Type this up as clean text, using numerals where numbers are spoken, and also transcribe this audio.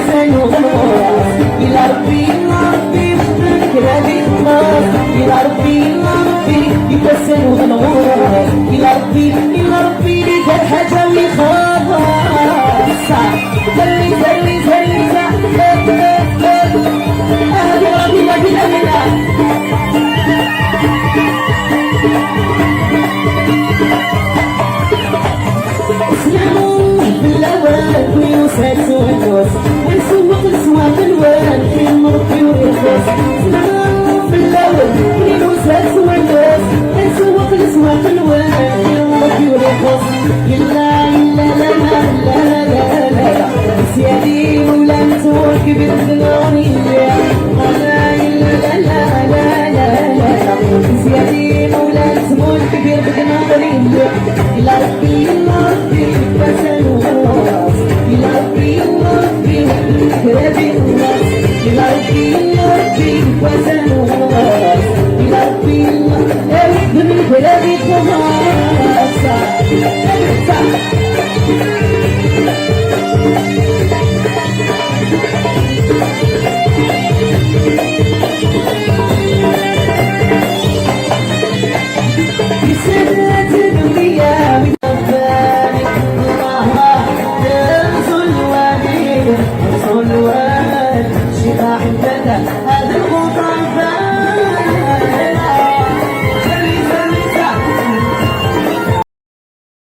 لسان وخلاص. يا ربي يا ربي بذكر هذه الناس. يا ربي يا ربي لسان وخلاص. يا ربي يا ربي دار حاجة ويخلص. زلي زلي زلي زلي بلا بلا بلا بالأوان ويوسعد ونقص ونسوق السواق الوان في المربي ويرقص. سلام بالأوان ويوسعد ونقص ونسوق السواق الوان في المربي ويرقص. يلا يلا لا لا لا لا لا لا سيادي ولا نتوك بالدنيا.